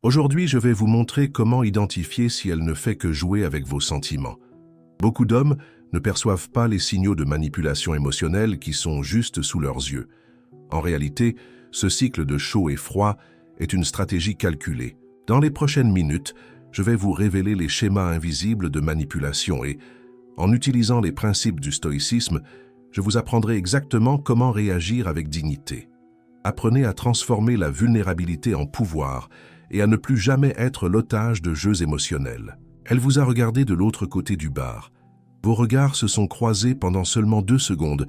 Aujourd'hui, je vais vous montrer comment identifier si elle ne fait que jouer avec vos sentiments. Beaucoup d'hommes ne perçoivent pas les signaux de manipulation émotionnelle qui sont juste sous leurs yeux. En réalité, ce cycle de chaud et froid est une stratégie calculée. Dans les prochaines minutes, je vais vous révéler les schémas invisibles de manipulation et, en utilisant les principes du stoïcisme, je vous apprendrai exactement comment réagir avec dignité. Apprenez à transformer la vulnérabilité en pouvoir et à ne plus jamais être l'otage de jeux émotionnels. Elle vous a regardé de l'autre côté du bar. Vos regards se sont croisés pendant seulement 2 secondes,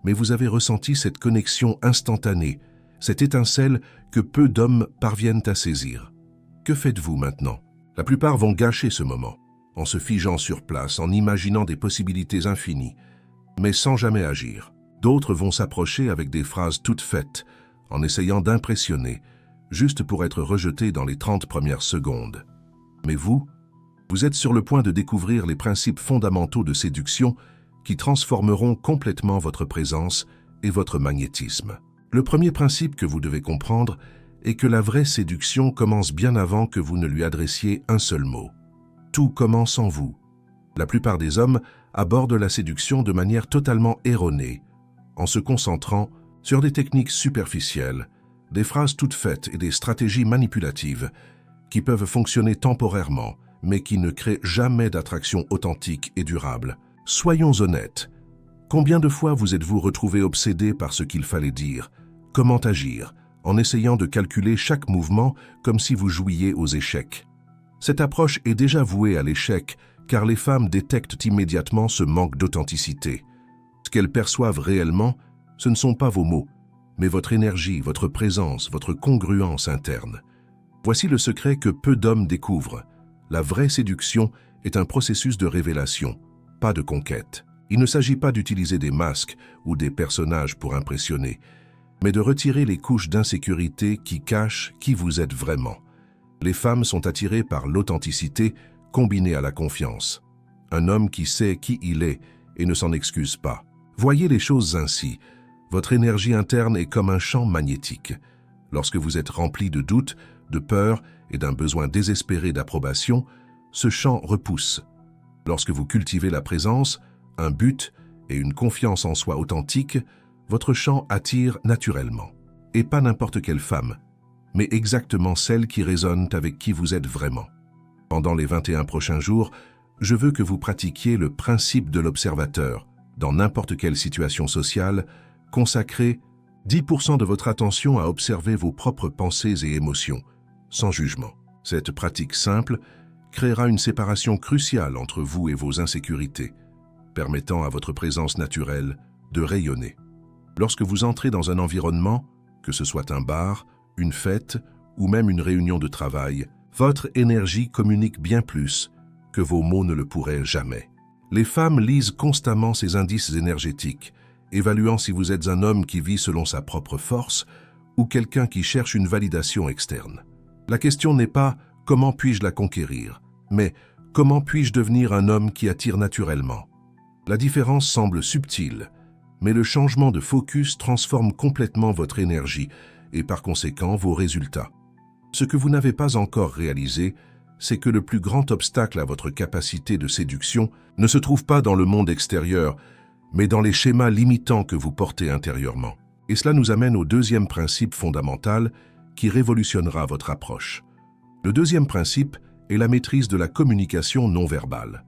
mais vous avez ressenti cette connexion instantanée, cette étincelle que peu d'hommes parviennent à saisir. Que faites-vous maintenant? La plupart vont gâcher ce moment, en se figeant sur place, en imaginant des possibilités infinies, mais sans jamais agir. D'autres vont s'approcher avec des phrases toutes faites, en essayant d'impressionner, juste pour être rejetés dans les 30 premières secondes. Mais vous êtes sur le point de découvrir les principes fondamentaux de séduction qui transformeront complètement votre présence et votre magnétisme. Le premier principe que vous devez comprendre est que la vraie séduction commence bien avant que vous ne lui adressiez un seul mot. Tout commence en vous. La plupart des hommes abordent la séduction de manière totalement erronée, en se concentrant sur des techniques superficielles, des phrases toutes faites et des stratégies manipulatives qui peuvent fonctionner temporairement, mais qui ne créent jamais d'attraction authentique et durable. Soyons honnêtes. Combien de fois vous êtes-vous retrouvé obsédé par ce qu'il fallait dire, comment agir, en essayant de calculer chaque mouvement comme si vous jouiez aux échecs? Cette approche est déjà vouée à l'échec, car les femmes détectent immédiatement ce manque d'authenticité. Ce qu'elles perçoivent réellement, ce ne sont pas vos mots, mais votre énergie, votre présence, votre congruence interne. Voici le secret que peu d'hommes découvrent. La vraie séduction est un processus de révélation, pas de conquête. Il ne s'agit pas d'utiliser des masques ou des personnages pour impressionner, mais de retirer les couches d'insécurité qui cachent qui vous êtes vraiment. Les femmes sont attirées par l'authenticité combinée à la confiance. Un homme qui sait qui il est et ne s'en excuse pas. Voyez les choses ainsi. Votre énergie interne est comme un champ magnétique. Lorsque vous êtes rempli de doutes, de peur et d'un besoin désespéré d'approbation, ce champ repousse. Lorsque vous cultivez la présence, un but et une confiance en soi authentique, votre champ attire naturellement. Et pas n'importe quelle femme, mais exactement celle qui résonne avec qui vous êtes vraiment. Pendant les 21 prochains jours, je veux que vous pratiquiez le principe de l'observateur. Dans n'importe quelle situation sociale, consacrez 10% de votre attention à observer vos propres pensées et émotions, sans jugement. Cette pratique simple créera une séparation cruciale entre vous et vos insécurités, permettant à votre présence naturelle de rayonner. Lorsque vous entrez dans un environnement, que ce soit un bar, une fête ou même une réunion de travail, votre énergie communique bien plus que vos mots ne le pourraient jamais. Les femmes lisent constamment ces indices énergétiques, évaluant si vous êtes un homme qui vit selon sa propre force ou quelqu'un qui cherche une validation externe. La question n'est pas « comment puis-je la conquérir ?», mais « comment puis-je devenir un homme qui attire naturellement ?» La différence semble subtile, mais le changement de focus transforme complètement votre énergie et par conséquent vos résultats. Ce que vous n'avez pas encore réalisé, c'est que le plus grand obstacle à votre capacité de séduction ne se trouve pas dans le monde extérieur, mais dans les schémas limitants que vous portez intérieurement. Et cela nous amène au deuxième principe fondamental qui révolutionnera votre approche. Le deuxième principe est la maîtrise de la communication non verbale.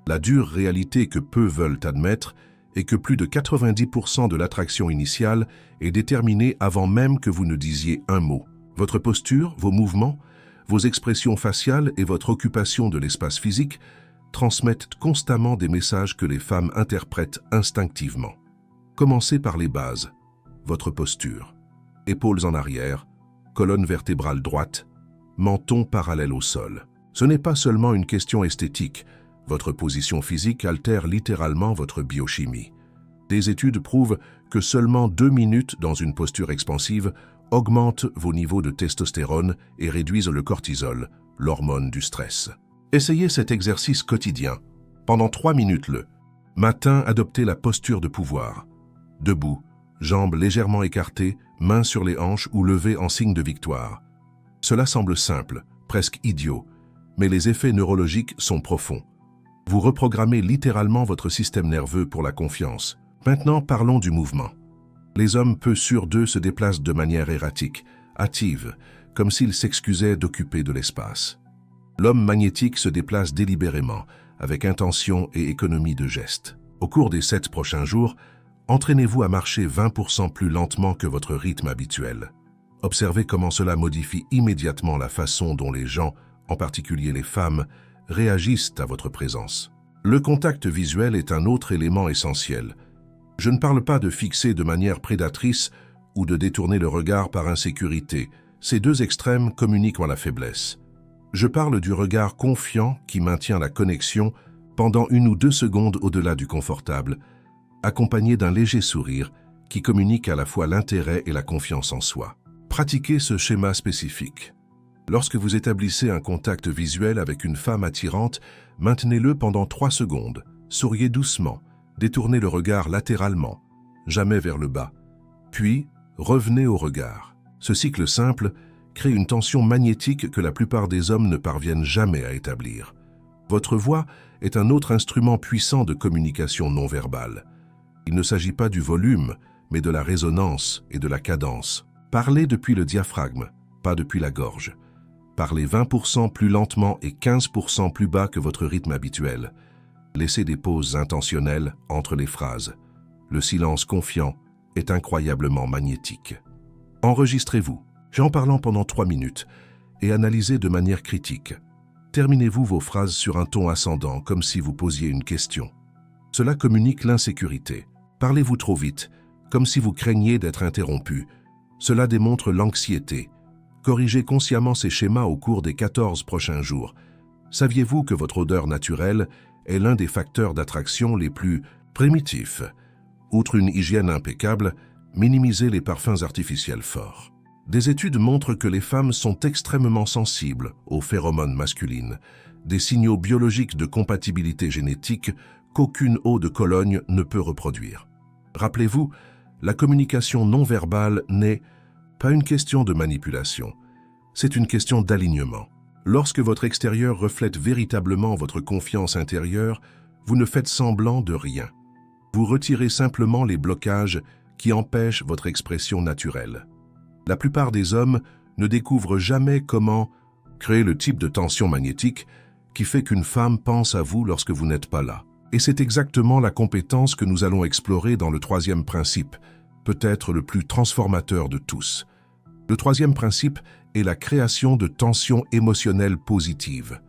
La dure réalité que peu veulent admettre est que plus de 90% de l'attraction initiale est déterminée avant même que vous ne disiez un mot. Votre posture, vos mouvements, vos expressions faciales et votre occupation de l'espace physique transmettent constamment des messages que les femmes interprètent instinctivement. Commencez par les bases. Votre posture. Épaules en arrière, colonne vertébrale droite, menton parallèle au sol. Ce n'est pas seulement une question esthétique. Votre position physique altère littéralement votre biochimie. Des études prouvent que seulement 2 minutes dans une posture expansive augmentent vos niveaux de testostérone et réduisent le cortisol, l'hormone du stress. Essayez cet exercice quotidien. Pendant 3 minutes le matin, adoptez la posture de pouvoir. Debout, jambes légèrement écartées, mains sur les hanches ou levées en signe de victoire. Cela semble simple, presque idiot, mais les effets neurologiques sont profonds. Vous reprogrammez littéralement votre système nerveux pour la confiance. Maintenant, parlons du mouvement. Les hommes peu sûrs d'eux se déplacent de manière erratique, hâtive, comme s'ils s'excusaient d'occuper de l'espace. L'homme magnétique se déplace délibérément, avec intention et économie de gestes. Au cours des 7 prochains jours, entraînez-vous à marcher 20% plus lentement que votre rythme habituel. Observez comment cela modifie immédiatement la façon dont les gens, en particulier les femmes, réagissent à votre présence. Le contact visuel est un autre élément essentiel. Je ne parle pas de fixer de manière prédatrice ou de détourner le regard par insécurité. Ces deux extrêmes communiquent en la faiblesse. Je parle du regard confiant qui maintient la connexion pendant 1 ou 2 secondes au-delà du confortable, accompagné d'un léger sourire qui communique à la fois l'intérêt et la confiance en soi. Pratiquez ce schéma spécifique. Lorsque vous établissez un contact visuel avec une femme attirante, maintenez-le pendant 3 secondes. Souriez doucement, détournez le regard latéralement, jamais vers le bas. Puis, revenez au regard. Ce cycle simple crée une tension magnétique que la plupart des hommes ne parviennent jamais à établir. Votre voix est un autre instrument puissant de communication non verbale. Il ne s'agit pas du volume, mais de la résonance et de la cadence. Parlez depuis le diaphragme, pas depuis la gorge. Parlez 20% plus lentement et 15% plus bas que votre rythme habituel. Laissez des pauses intentionnelles entre les phrases. Le silence confiant est incroyablement magnétique. Enregistrez-vous, en parlant pendant 3 minutes, et analysez de manière critique. Terminez-vous vos phrases sur un ton ascendant, comme si vous posiez une question. Cela communique l'insécurité. Parlez-vous trop vite, comme si vous craigniez d'être interrompu. Cela démontre l'anxiété. Corrigez consciemment ces schémas au cours des 14 prochains jours. Saviez-vous que votre odeur naturelle est l'un des facteurs d'attraction les plus primitifs? Outre une hygiène impeccable, minimisez les parfums artificiels forts. Des études montrent que les femmes sont extrêmement sensibles aux phéromones masculines, des signaux biologiques de compatibilité génétique qu'aucune eau de Cologne ne peut reproduire. Rappelez-vous, la communication non verbale n'est pas une question de manipulation, c'est une question d'alignement. Lorsque votre extérieur reflète véritablement votre confiance intérieure, vous ne faites semblant de rien. Vous retirez simplement les blocages qui empêchent votre expression naturelle. La plupart des hommes ne découvrent jamais comment créer le type de tension magnétique qui fait qu'une femme pense à vous lorsque vous n'êtes pas là. Et c'est exactement la compétence que nous allons explorer dans le 3e principe, peut-être le plus transformateur de tous. Le 3e principe est la création de tensions émotionnelles positives.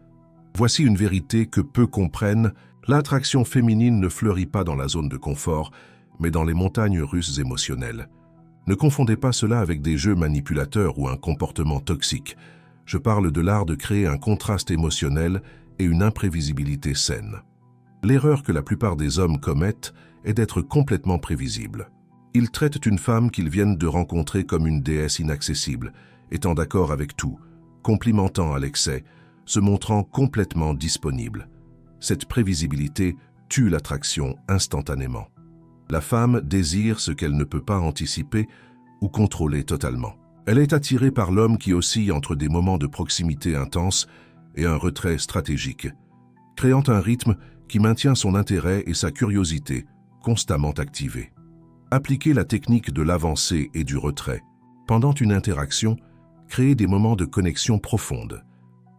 Voici une vérité que peu comprennent, l'attraction féminine ne fleurit pas dans la zone de confort, mais dans les montagnes russes émotionnelles. Ne confondez pas cela avec des jeux manipulateurs ou un comportement toxique. Je parle de l'art de créer un contraste émotionnel et une imprévisibilité saine. L'erreur que la plupart des hommes commettent est d'être complètement prévisibles. Ils traitent une femme qu'ils viennent de rencontrer comme une déesse inaccessible, étant d'accord avec tout, complimentant à l'excès, se montrant complètement disponible. Cette prévisibilité tue l'attraction instantanément. La femme désire ce qu'elle ne peut pas anticiper ou contrôler totalement. Elle est attirée par l'homme qui oscille entre des moments de proximité intense et un retrait stratégique, créant un rythme qui maintient son intérêt et sa curiosité constamment activés. Appliquez la technique de l'avancée et du retrait. Pendant une interaction, créez des moments de connexion profonde.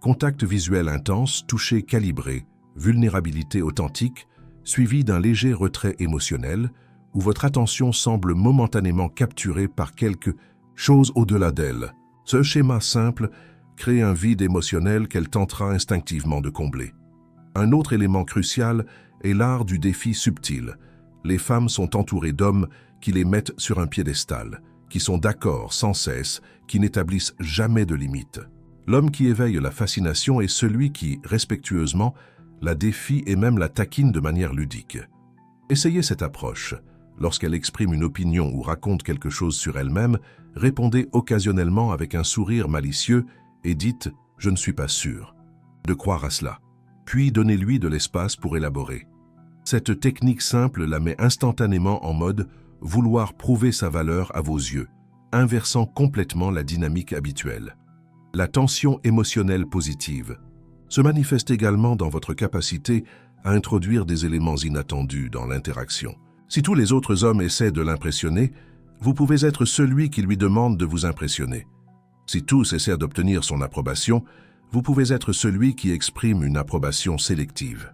Contact visuel intense, toucher calibré, vulnérabilité authentique, suivi d'un léger retrait émotionnel, où votre attention semble momentanément capturée par quelque chose au-delà d'elle. Ce schéma simple crée un vide émotionnel qu'elle tentera instinctivement de combler. Un autre élément crucial est l'art du défi subtil. Les femmes sont entourées d'hommes qui les mettent sur un piédestal, qui sont d'accord sans cesse, qui n'établissent jamais de limites. L'homme qui éveille la fascination est celui qui, respectueusement, la défie et même la taquine de manière ludique. Essayez cette approche. Lorsqu'elle exprime une opinion ou raconte quelque chose sur elle-même, répondez occasionnellement avec un sourire malicieux et dites « Je ne suis pas sûr » de croire à cela. Puis donnez-lui de l'espace pour élaborer. Cette technique simple la met instantanément en mode « vouloir prouver sa valeur à vos yeux », inversant complètement la dynamique habituelle. La tension émotionnelle positive se manifeste également dans votre capacité à introduire des éléments inattendus dans l'interaction. Si tous les autres hommes essaient de l'impressionner, vous pouvez être celui qui lui demande de vous impressionner. Si tous essaient d'obtenir son approbation, vous pouvez être celui qui exprime une approbation sélective.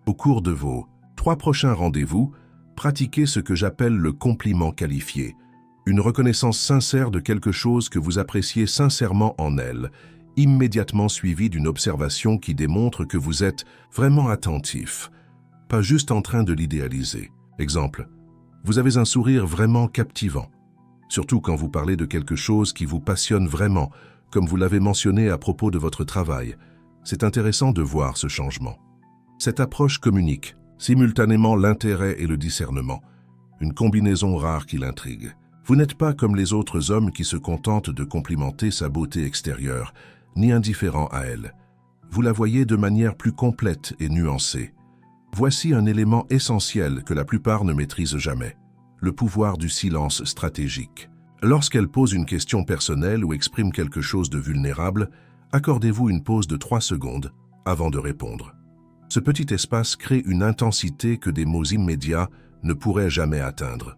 Au cours de vos 3 prochains rendez-vous, pratiquez ce que j'appelle le compliment qualifié, une reconnaissance sincère de quelque chose que vous appréciez sincèrement en elle, immédiatement suivie d'une observation qui démontre que vous êtes vraiment attentif, pas juste en train de l'idéaliser. Exemple, vous avez un sourire vraiment captivant, surtout quand vous parlez de quelque chose qui vous passionne vraiment, comme vous l'avez mentionné à propos de votre travail. C'est intéressant de voir ce changement. Cette approche communique simultanément l'intérêt et le discernement, une combinaison rare qui l'intrigue. Vous n'êtes pas comme les autres hommes qui se contentent de complimenter sa beauté extérieure, ni indifférent à elle. Vous la voyez de manière plus complète et nuancée. Voici un élément essentiel que la plupart ne maîtrisent jamais, le pouvoir du silence stratégique. Lorsqu'elle pose une question personnelle ou exprime quelque chose de vulnérable, accordez-vous une pause de 3 secondes avant de répondre. Ce petit espace crée une intensité que des mots immédiats ne pourraient jamais atteindre.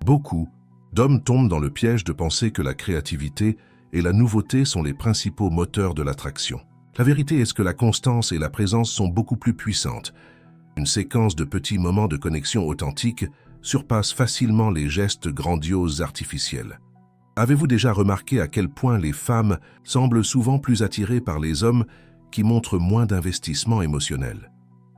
Beaucoup d'hommes tombent dans le piège de penser que la créativité et la nouveauté sont les principaux moteurs de l'attraction. La vérité est que la constance et la présence sont beaucoup plus puissantes. Une séquence de petits moments de connexion authentique surpasse facilement les gestes grandioses artificiels. Avez-vous déjà remarqué à quel point les femmes semblent souvent plus attirées par les hommes qui montrent moins d'investissement émotionnel?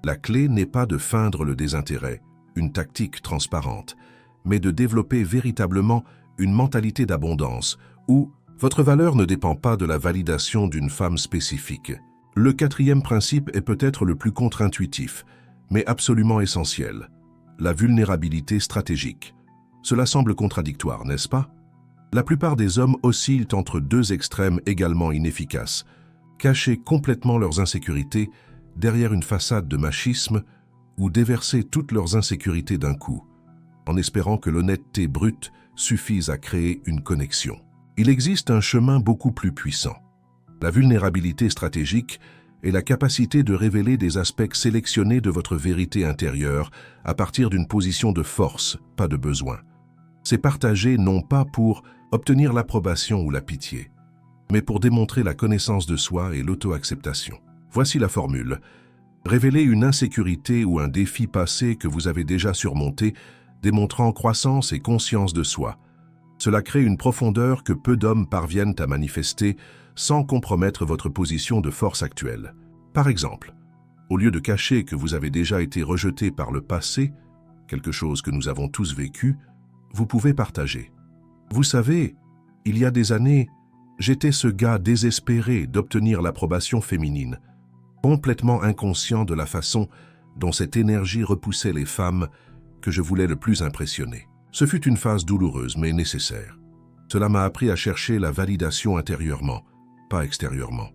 La clé n'est pas de feindre le désintérêt, une tactique transparente, mais de développer véritablement une mentalité d'abondance où votre valeur ne dépend pas de la validation d'une femme spécifique. Le 4e principe est peut-être le plus contre-intuitif, mais absolument essentiel. La vulnérabilité stratégique. Cela semble contradictoire, n'est-ce pas? La plupart des hommes oscillent entre 2 extrêmes également inefficaces, cacher complètement leurs insécurités derrière une façade de machisme ou déverser toutes leurs insécurités d'un coup, en espérant que l'honnêteté brute suffise à créer une connexion. Il existe un chemin beaucoup plus puissant. La vulnérabilité stratégique est la capacité de révéler des aspects sélectionnés de votre vérité intérieure à partir d'une position de force, pas de besoin. C'est partagé non pas pour obtenir l'approbation ou la pitié, mais pour démontrer la connaissance de soi et l'auto-acceptation. Voici la formule. Révélez une insécurité ou un défi passé que vous avez déjà surmonté, démontrant croissance et conscience de soi. Cela crée une profondeur que peu d'hommes parviennent à manifester sans compromettre votre position de force actuelle. Par exemple, au lieu de cacher que vous avez déjà été rejeté par le passé, quelque chose que nous avons tous vécu, vous pouvez partager. Vous savez, il y a des années, j'étais ce gars désespéré d'obtenir l'approbation féminine, complètement inconscient de la façon dont cette énergie repoussait les femmes que je voulais le plus impressionner. Ce fut une phase douloureuse mais nécessaire. Cela m'a appris à chercher la validation intérieurement, pas extérieurement.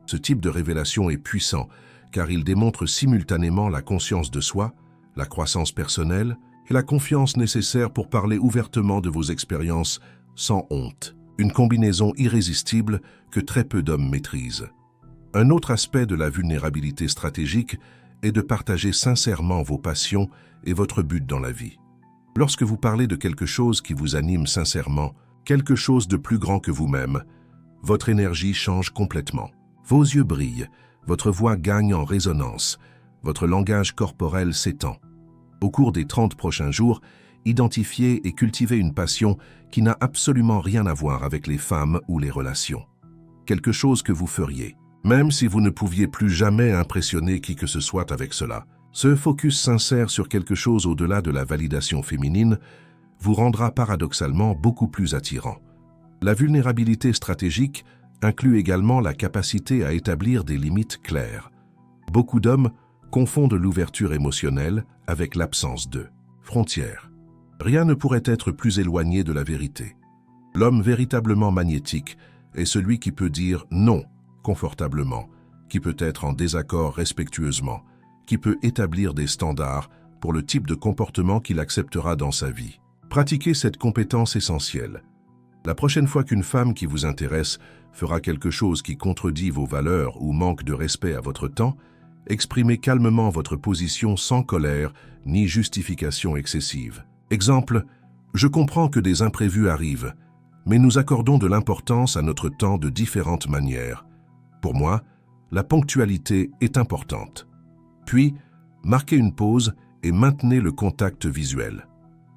Ce type de révélation est puissant car il démontre simultanément la conscience de soi, la croissance personnelle et la confiance nécessaire pour parler ouvertement de vos expériences sans honte. Une combinaison irrésistible que très peu d'hommes maîtrisent. Un autre aspect de la vulnérabilité stratégique est de partager sincèrement vos passions et votre but dans la vie. Lorsque vous parlez de quelque chose qui vous anime sincèrement, quelque chose de plus grand que vous-même, votre énergie change complètement. Vos yeux brillent, votre voix gagne en résonance, votre langage corporel s'étend. Au cours des 30 prochains jours, identifiez et cultivez une passion qui n'a absolument rien à voir avec les femmes ou les relations. Quelque chose que vous feriez, même si vous ne pouviez plus jamais impressionner qui que ce soit avec cela. Ce focus sincère sur quelque chose au-delà de la validation féminine vous rendra paradoxalement beaucoup plus attirant. La vulnérabilité stratégique inclut également la capacité à établir des limites claires. Beaucoup d'hommes confondent l'ouverture émotionnelle avec l'absence de frontières. Rien ne pourrait être plus éloigné de la vérité. L'homme véritablement magnétique est celui qui peut dire non confortablement, qui peut être en désaccord respectueusement, qui peut établir des standards pour le type de comportement qu'il acceptera dans sa vie. Pratiquez cette compétence essentielle. La prochaine fois qu'une femme qui vous intéresse fera quelque chose qui contredit vos valeurs ou manque de respect à votre temps, exprimez calmement votre position sans colère ni justification excessive. Exemple, je comprends que des imprévus arrivent, mais nous accordons de l'importance à notre temps de différentes manières. Pour moi, la ponctualité est importante. Puis, marquez une pause et maintenez le contact visuel.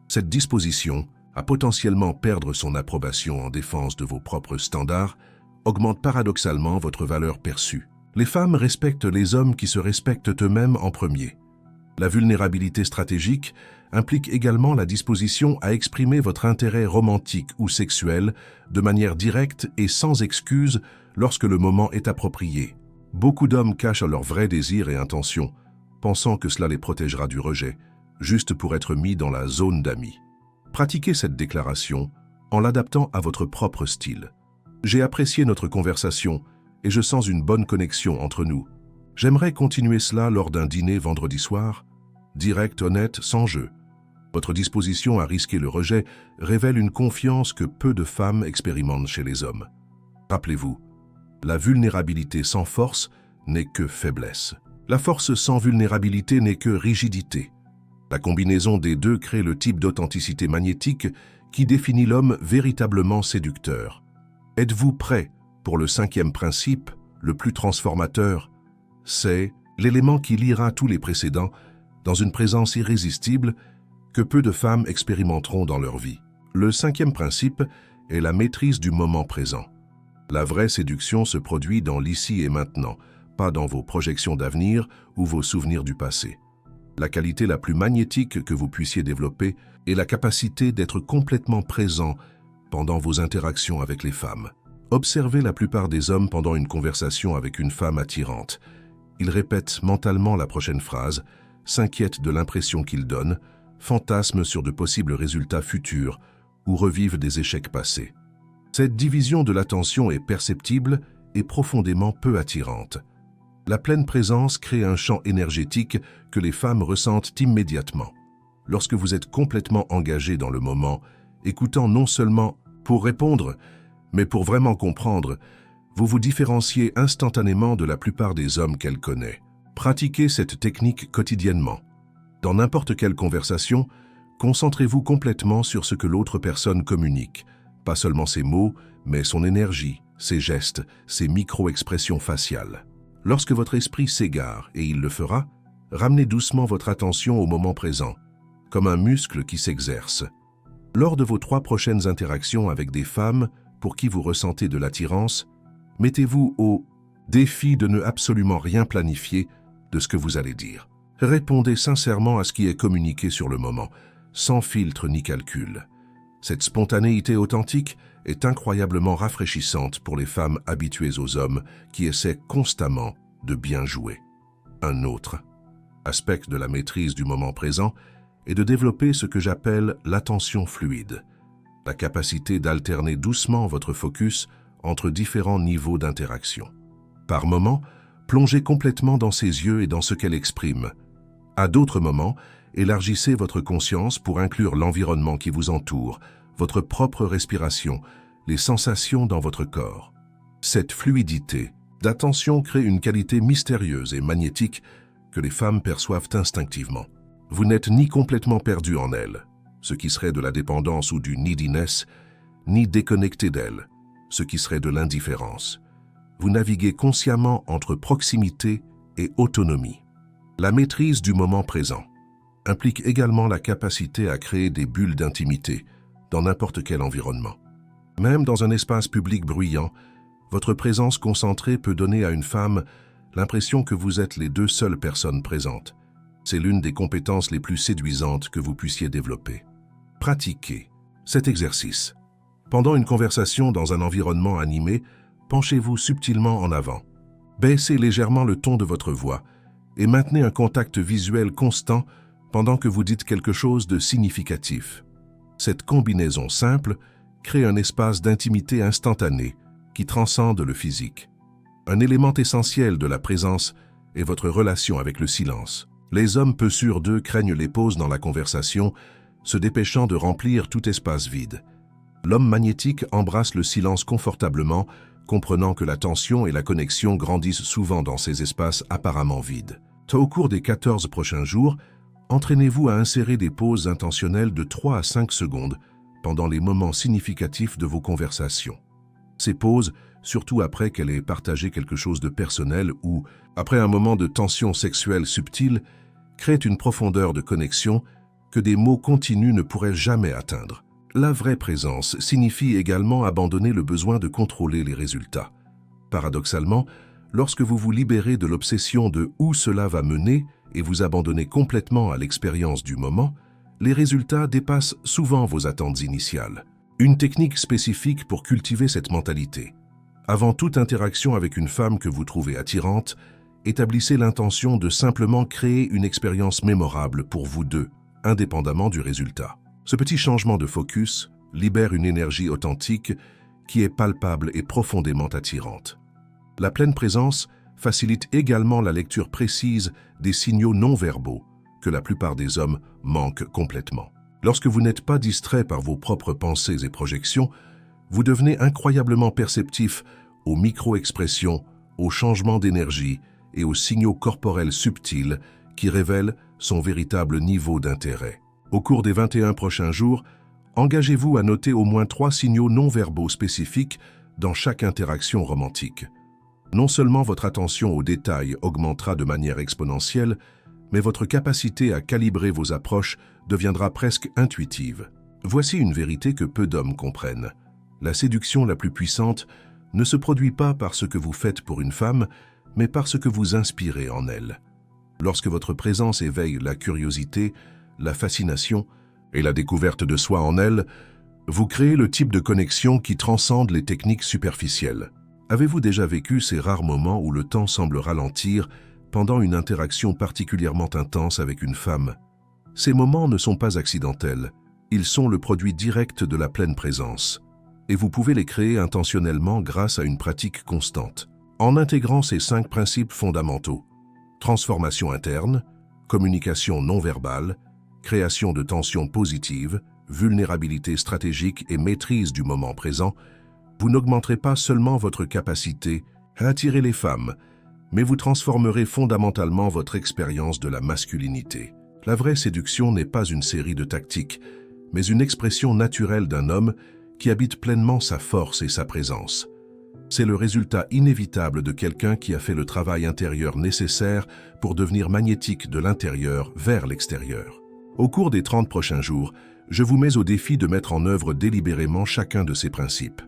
Cette disposition, à potentiellement perdre son approbation en défense de vos propres standards, augmente paradoxalement votre valeur perçue. Les femmes respectent les hommes qui se respectent eux-mêmes en premier. La vulnérabilité stratégique implique également la disposition à exprimer votre intérêt romantique ou sexuel de manière directe et sans excuse lorsque le moment est approprié. Beaucoup d'hommes cachent leurs vrais désirs et intentions, pensant que cela les protégera du rejet, juste pour être mis dans la zone d'amis. Pratiquez cette déclaration en l'adaptant à votre propre style. J'ai apprécié notre conversation et je sens une bonne connexion entre nous. J'aimerais continuer cela lors d'un dîner vendredi soir. Direct, honnête, sans jeu. Votre disposition à risquer le rejet révèle une confiance que peu de femmes expérimentent chez les hommes. Rappelez-vous, la vulnérabilité sans force n'est que faiblesse. La force sans vulnérabilité n'est que rigidité. La combinaison des deux crée le type d'authenticité magnétique qui définit l'homme véritablement séducteur. Êtes-vous prêt pour le 5e principe, le plus transformateur? C'est l'élément qui liera tous les précédents dans une présence irrésistible que peu de femmes expérimenteront dans leur vie. Le 5e principe est la maîtrise du moment présent. La vraie séduction se produit dans l'ici et maintenant, pas dans vos projections d'avenir ou vos souvenirs du passé. La qualité la plus magnétique que vous puissiez développer est la capacité d'être complètement présent pendant vos interactions avec les femmes. Observez la plupart des hommes pendant une conversation avec une femme attirante. Ils répètent mentalement la prochaine phrase, s'inquiètent de l'impression qu'ils donnent, fantasment sur de possibles résultats futurs ou revivent des échecs passés. Cette division de l'attention est perceptible et profondément peu attirante. La pleine présence crée un champ énergétique que les femmes ressentent immédiatement. Lorsque vous êtes complètement engagé dans le moment, écoutant non seulement pour répondre, mais pour vraiment comprendre, vous vous différenciez instantanément de la plupart des hommes qu'elle connaît. Pratiquez cette technique quotidiennement. Dans n'importe quelle conversation, concentrez-vous complètement sur ce que l'autre personne communique, pas seulement ses mots, mais son énergie, ses gestes, ses micro-expressions faciales. Lorsque votre esprit s'égare, et il le fera, ramenez doucement votre attention au moment présent, comme un muscle qui s'exerce. Lors de vos 3 prochaines interactions avec des femmes pour qui vous ressentez de l'attirance, mettez-vous au défi de ne absolument rien planifier de ce que vous allez dire. Répondez sincèrement à ce qui est communiqué sur le moment, sans filtre ni calcul. Cette spontanéité authentique est incroyablement rafraîchissante pour les femmes habituées aux hommes qui essaient constamment de bien jouer. Un autre aspect de la maîtrise du moment présent est de développer ce que j'appelle l'attention fluide, la capacité d'alterner doucement votre focus entre différents niveaux d'interaction. Par moments, plongez complètement dans ses yeux et dans ce qu'elle exprime. À d'autres moments, élargissez votre conscience pour inclure l'environnement qui vous entoure, votre propre respiration, les sensations dans votre corps. Cette fluidité d'attention crée une qualité mystérieuse et magnétique que les femmes perçoivent instinctivement. Vous n'êtes ni complètement perdu en elles, ce qui serait de la dépendance ou du neediness, ni déconnecté d'elles, ce qui serait de l'indifférence. Vous naviguez consciemment entre proximité et autonomie. La maîtrise du moment présent implique également la capacité à créer des bulles d'intimité dans n'importe quel environnement. Même dans un espace public bruyant, votre présence concentrée peut donner à une femme l'impression que vous êtes les 2 seules personnes présentes. C'est l'une des compétences les plus séduisantes que vous puissiez développer. Pratiquez cet exercice. Pendant une conversation dans un environnement animé, penchez-vous subtilement en avant. Baissez légèrement le ton de votre voix et maintenez un contact visuel constant pendant que vous dites quelque chose de significatif. Cette combinaison simple crée un espace d'intimité instantané qui transcende le physique. Un élément essentiel de la présence est votre relation avec le silence. Les hommes peu sûrs d'eux craignent les pauses dans la conversation, se dépêchant de remplir tout espace vide. L'homme magnétique embrasse le silence confortablement, comprenant que la tension et la connexion grandissent souvent dans ces espaces apparemment vides. Au cours des 14 prochains jours, entraînez-vous à insérer des pauses intentionnelles de 3 à 5 secondes pendant les moments significatifs de vos conversations. Ces pauses, surtout après qu'elle ait partagé quelque chose de personnel ou après un moment de tension sexuelle subtile, créent une profondeur de connexion que des mots continus ne pourraient jamais atteindre. La vraie présence signifie également abandonner le besoin de contrôler les résultats. Paradoxalement, lorsque vous vous libérez de l'obsession de où cela va mener et vous abandonnez complètement à l'expérience du moment, les résultats dépassent souvent vos attentes initiales. Une technique spécifique pour cultiver cette mentalité. Avant toute interaction avec une femme que vous trouvez attirante, établissez l'intention de simplement créer une expérience mémorable pour vous deux, indépendamment du résultat. Ce petit changement de focus libère une énergie authentique qui est palpable et profondément attirante. La pleine présence facilite également la lecture précise des signaux non-verbaux que la plupart des hommes manquent complètement. Lorsque vous n'êtes pas distrait par vos propres pensées et projections, vous devenez incroyablement perceptif aux micro-expressions, aux changements d'énergie et aux signaux corporels subtils qui révèlent son véritable niveau d'intérêt. Au cours des 21 prochains jours, engagez-vous à noter au moins 3 signaux non-verbaux spécifiques dans chaque interaction romantique. Non seulement votre attention aux détails augmentera de manière exponentielle, mais votre capacité à calibrer vos approches deviendra presque intuitive. Voici une vérité que peu d'hommes comprennent. La séduction la plus puissante ne se produit pas par ce que vous faites pour une femme, mais par ce que vous inspirez en elle. Lorsque votre présence éveille la curiosité, la fascination et la découverte de soi en elle, vous créez le type de connexion qui transcende les techniques superficielles. Avez-vous déjà vécu ces rares moments où le temps semble ralentir pendant une interaction particulièrement intense avec une femme? Ces moments ne sont pas accidentels, ils sont le produit direct de la pleine présence. Et vous pouvez les créer intentionnellement grâce à une pratique constante. En intégrant ces 5 principes fondamentaux: transformation interne, communication non verbale, création de tensions positives, vulnérabilité stratégique et maîtrise du moment présent, vous n'augmenterez pas seulement votre capacité à attirer les femmes, mais vous transformerez fondamentalement votre expérience de la masculinité. La vraie séduction n'est pas une série de tactiques, mais une expression naturelle d'un homme qui habite pleinement sa force et sa présence. C'est le résultat inévitable de quelqu'un qui a fait le travail intérieur nécessaire pour devenir magnétique de l'intérieur vers l'extérieur. Au cours des 30 prochains jours, je vous mets au défi de mettre en œuvre délibérément chacun de ces principes.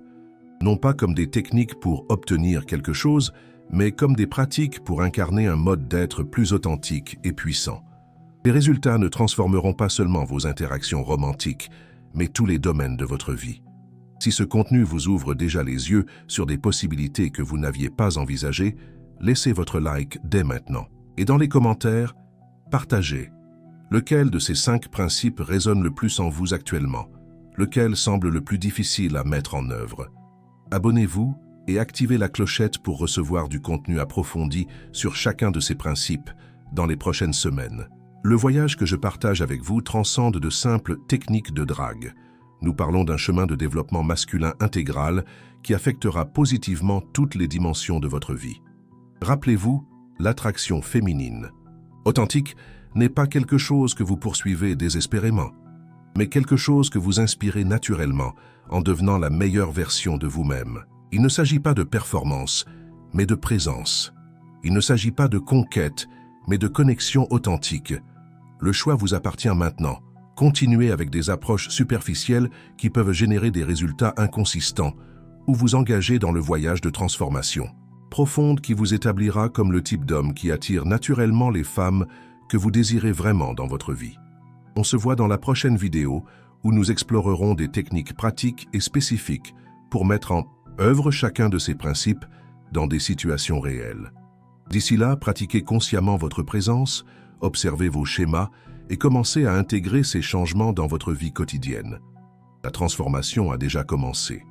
Non pas comme des techniques pour obtenir quelque chose, mais comme des pratiques pour incarner un mode d'être plus authentique et puissant. Les résultats ne transformeront pas seulement vos interactions romantiques, mais tous les domaines de votre vie. Si ce contenu vous ouvre déjà les yeux sur des possibilités que vous n'aviez pas envisagées, laissez votre like dès maintenant. Et dans les commentaires, partagez. Lequel de ces 5 principes résonne le plus en vous actuellement? Lequel semble le plus difficile à mettre en œuvre? Abonnez-vous et activez la clochette pour recevoir du contenu approfondi sur chacun de ces principes dans les prochaines semaines. Le voyage que je partage avec vous transcende de simples techniques de drague. Nous parlons d'un chemin de développement masculin intégral qui affectera positivement toutes les dimensions de votre vie. Rappelez-vous, l'attraction féminine authentique n'est pas quelque chose que vous poursuivez désespérément, mais quelque chose que vous inspirez naturellement en devenant la meilleure version de vous-même. Il ne s'agit pas de performance, mais de présence. Il ne s'agit pas de conquête, mais de connexion authentique. Le choix vous appartient maintenant. Continuez avec des approches superficielles qui peuvent générer des résultats inconsistants ou vous engager dans le voyage de transformation profonde qui vous établira comme le type d'homme qui attire naturellement les femmes que vous désirez vraiment dans votre vie. On se voit dans la prochaine vidéo où nous explorerons des techniques pratiques et spécifiques pour mettre en œuvre chacun de ces principes dans des situations réelles. D'ici là, pratiquez consciemment votre présence, observez vos schémas et commencez à intégrer ces changements dans votre vie quotidienne. La transformation a déjà commencé.